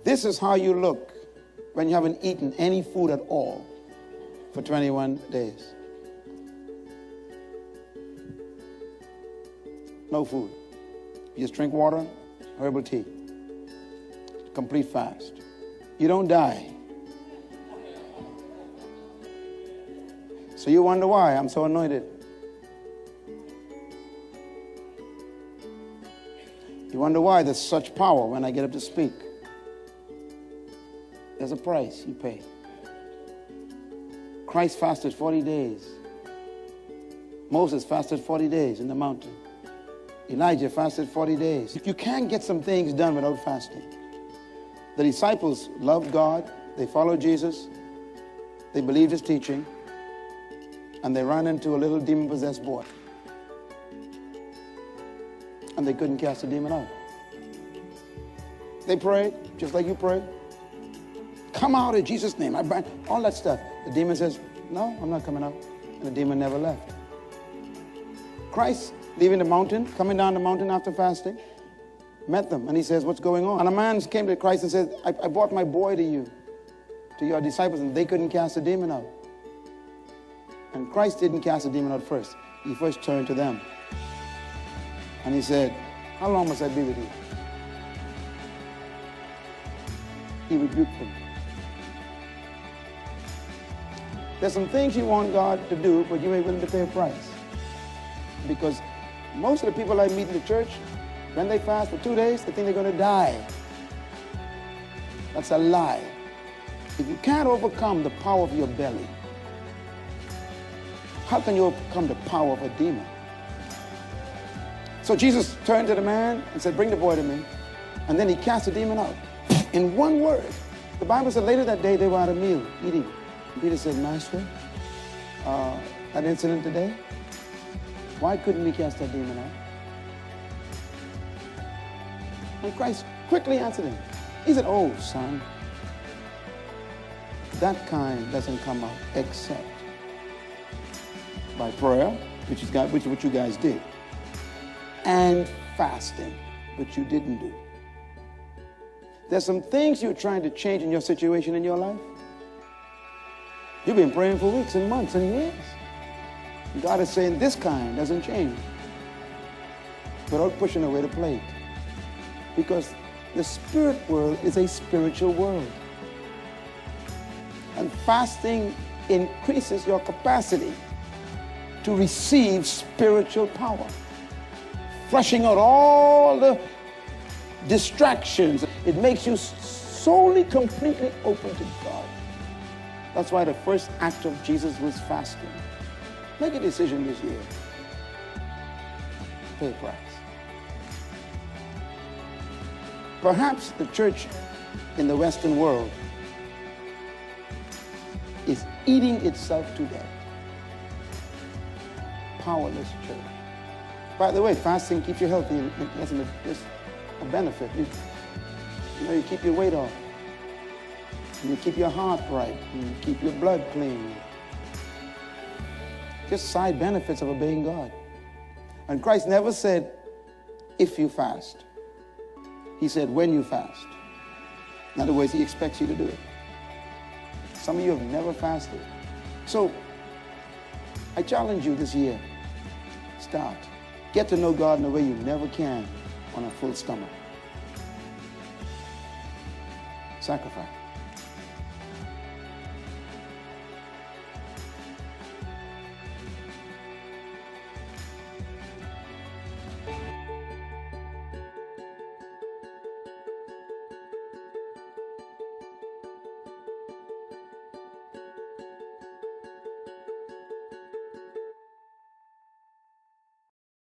This is how you look when you haven't eaten any food at all for 21 days. No food. You just drink water, herbal tea. Complete fast. You don't die. So you wonder why I'm so anointed. You wonder why there's such power when I get up to speak. There's a price you pay. Christ fasted 40 days. Moses fasted 40 days in the mountain. Elijah fasted 40 days. You can't get some things done without fasting. The disciples loved God. They followed Jesus. They believed his teaching. And they ran into a little demon-possessed boy. And they couldn't cast the demon out. They prayed, just like you prayed. Come out in Jesus' name. I bind all that stuff. The demon says, no, I'm not coming out. And the demon never left. Christ, leaving the mountain, coming down the mountain after fasting, met them. And he says, what's going on? And a man came to Christ and said, I brought my boy to you, to your disciples, and they couldn't cast the demon out. And Christ didn't cast the demon out first. He first turned to them. And he said, how long must I be with you? He rebuked them. There's some things you want God to do, but you ain't willing to pay a price. Because most of the people I meet in the church, when they fast for 2 days, they think they're going to die. That's a lie. If you can't overcome the power of your belly, how can you overcome the power of a demon? So Jesus turned to the man and said, bring the boy to me. And then he cast the demon out. In one word. The Bible said later that day they were at a meal, eating. And Peter said, Master, that incident today, why couldn't we cast that demon out? And Christ quickly answered him. He said, oh, son, that kind doesn't come out except by prayer, which is what you guys did, and fasting, which you didn't do. There's some things you're trying to change in your situation in your life. You've been praying for weeks and months and years. God is saying this kind doesn't change without pushing away the plate. Because the spirit world is a spiritual world. And fasting increases your capacity to receive spiritual power. Flushing out all the distractions. It makes you solely, completely open to God. That's why the first act of Jesus was fasting. Make a decision this year. Pay a price. Perhaps the church in the Western world is eating itself to death. Powerless church. By the way, fasting keeps you healthy. That's a benefit. You keep your weight off. And you keep your heart right. And you keep your blood clean. Just side benefits of obeying God. And Christ never said, if you fast. He said, when you fast. In other words, he expects you to do it. Some of you have never fasted. So, I challenge you this year. Start. Get to know God in a way you never can on a full stomach. Sacrifice.